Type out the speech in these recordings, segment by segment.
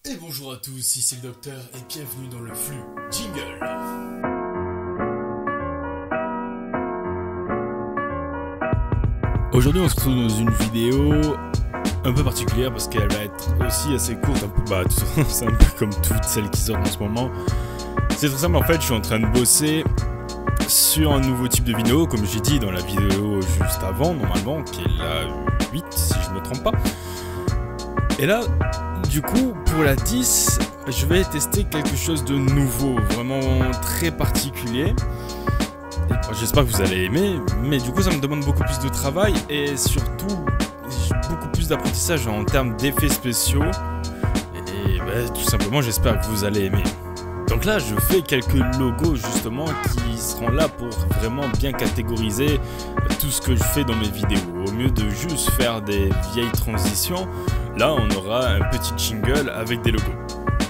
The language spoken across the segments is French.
Et bonjour à tous, ici le docteur et bienvenue dans le flux Jingle. Aujourd'hui on se retrouve dans une vidéo un peu particulière parce qu'elle va être aussi assez courte, un peu, c'est un peu comme toutes celles qui sortent en ce moment. C'est très simple en fait, je suis en train de bosser sur un nouveau type de vidéo, comme j'ai dit dans la vidéo juste avant, normalement, qui est la 8 si je ne me trompe pas. Et là, du coup, pour la 10, je vais tester quelque chose de nouveau, vraiment très particulier. J'espère que vous allez aimer, mais du coup ça me demande beaucoup plus de travail et surtout beaucoup plus d'apprentissage en termes d'effets spéciaux. Et tout simplement j'espère que vous allez aimer. Donc là je fais quelques logos justement qui seront là pour vraiment bien catégoriser tout ce que je fais dans mes vidéos. Au mieux de juste faire des vieilles transitions, là on aura un petit jingle avec des logos.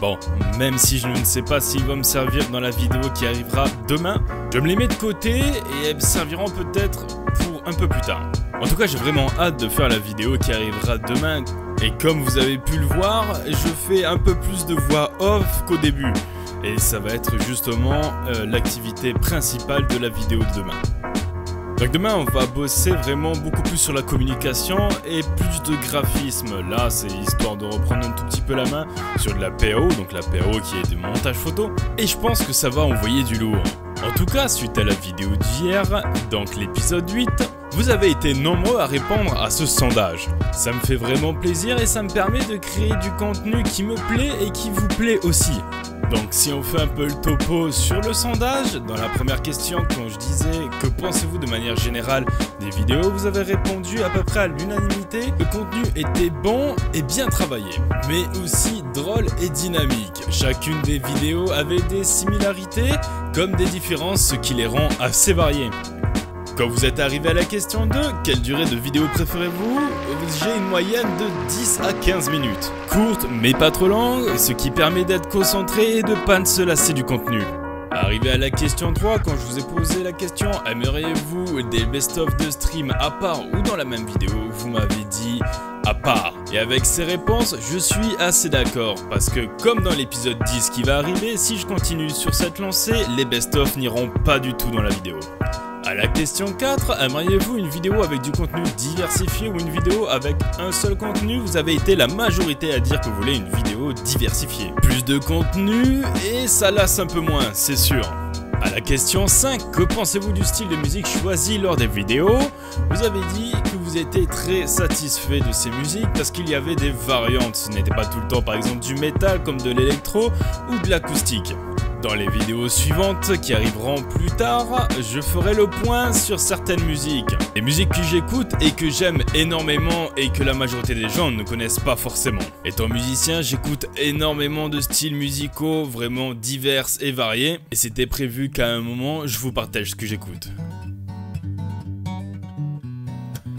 Bon, même si je ne sais pas s'il va me servir dans la vidéo qui arrivera demain, je me les mets de côté et elles me serviront peut-être pour un peu plus tard. En tout cas, j'ai vraiment hâte de faire la vidéo qui arrivera demain. Et comme vous avez pu le voir, je fais un peu plus de voix off qu'au début. Et ça va être justement l'activité principale de la vidéo de demain. Donc demain on va bosser vraiment beaucoup plus sur la communication et plus de graphisme. Là c'est histoire de reprendre un tout petit peu la main sur de la PAO, donc la PAO qui est du montage photo. Et je pense que ça va envoyer du lourd. En tout cas, suite à la vidéo d'hier, donc l'épisode 8, vous avez été nombreux à répondre à ce sondage. Ça me fait vraiment plaisir et ça me permet de créer du contenu qui me plaît et qui vous plaît aussi. Donc si on fait un peu le topo sur le sondage, dans la première question quand je disais que pensez-vous de manière générale des vidéos, vous avez répondu à peu près à l'unanimité. Le contenu était bon et bien travaillé, mais aussi drôle et dynamique. Chacune des vidéos avait des similarités comme des différences, ce qui les rend assez variées. Quand vous êtes arrivé à la question 2, quelle durée de vidéo préférez-vous? J'ai une moyenne de 10 à 15 minutes. Courte mais pas trop longue, ce qui permet d'être concentré et de pas ne se lasser du contenu. Arrivé à la question 3, quand je vous ai posé la question « Aimeriez-vous des best-of de stream à part ou dans la même vidéo ?» Vous m'avez dit « à part ». Et avec ces réponses, je suis assez d'accord, parce que comme dans l'épisode 10 qui va arriver, si je continue sur cette lancée, les best-of n'iront pas du tout dans la vidéo. À la question 4, aimeriez-vous une vidéo avec du contenu diversifié ou une vidéo avec un seul contenu? Vous avez été la majorité à dire que vous voulez une vidéo diversifiée. Plus de contenu et ça lasse un peu moins, c'est sûr. À la question 5, que pensez-vous du style de musique choisi lors des vidéos? Vous avez dit que vous étiez très satisfait de ces musiques parce qu'il y avait des variantes. Ce n'était pas tout le temps par exemple du métal comme de l'électro ou de l'acoustique. Dans les vidéos suivantes qui arriveront plus tard, je ferai le point sur certaines musiques. Les musiques que j'écoute et que j'aime énormément et que la majorité des gens ne connaissent pas forcément. Étant musicien, j'écoute énormément de styles musicaux vraiment divers et variés. Et c'était prévu qu'à un moment, je vous partage ce que j'écoute.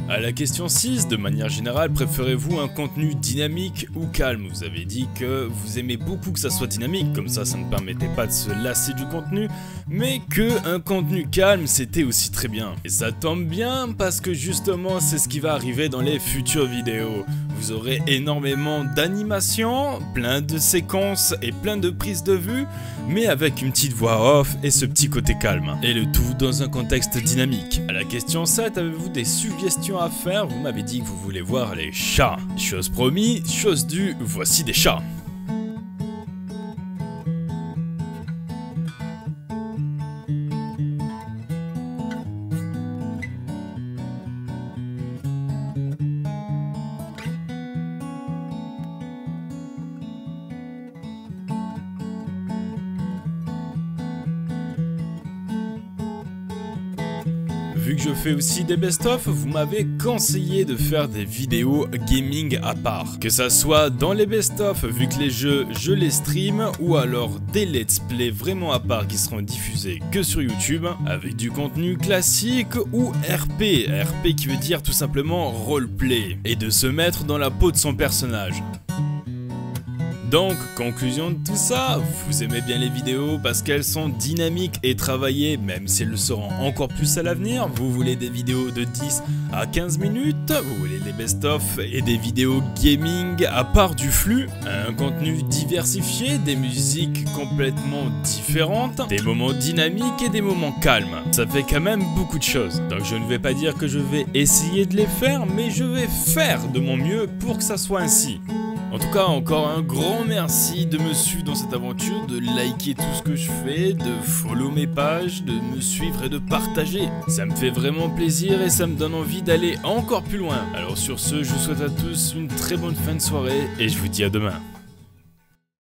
À la question 6, de manière générale, préférez-vous un contenu dynamique ou calme? Vous avez dit que vous aimez beaucoup que ça soit dynamique, comme ça ne permettait pas de se lasser du contenu, mais que un contenu calme c'était aussi très bien. Et ça tombe bien parce que justement c'est ce qui va arriver dans les futures vidéos. Vous aurez énormément d'animations, plein de séquences et plein de prises de vue, mais avec une petite voix off et ce petit côté calme. Et le tout dans un contexte dynamique. À la question 7, avez-vous des suggestions à faire? Vous m'avez dit que vous voulez voir les chats. Chose promis, chose due, voici des chats. Vu que je fais aussi des best-of, vous m'avez conseillé de faire des vidéos gaming à part. Que ça soit dans les best-of, vu que les jeux, je les stream, ou alors des let's play vraiment à part qui seront diffusés que sur YouTube, avec du contenu classique ou RP. RP qui veut dire tout simplement roleplay, et de se mettre dans la peau de son personnage. Donc, conclusion de tout ça, vous aimez bien les vidéos parce qu'elles sont dynamiques et travaillées, même si elles le seront encore plus à l'avenir. Vous voulez des vidéos de 10 à 15 minutes, vous voulez des best-of et des vidéos gaming à part du flux, un contenu diversifié, des musiques complètement différentes, des moments dynamiques et des moments calmes. Ça fait quand même beaucoup de choses, donc je ne vais pas dire que je vais essayer de les faire, mais je vais faire de mon mieux pour que ça soit ainsi. En tout cas, encore un grand merci de me suivre dans cette aventure, de liker tout ce que je fais, de follow mes pages, de me suivre et de partager. Ça me fait vraiment plaisir et ça me donne envie d'aller encore plus loin. Alors sur ce, je vous souhaite à tous une très bonne fin de soirée et je vous dis à demain.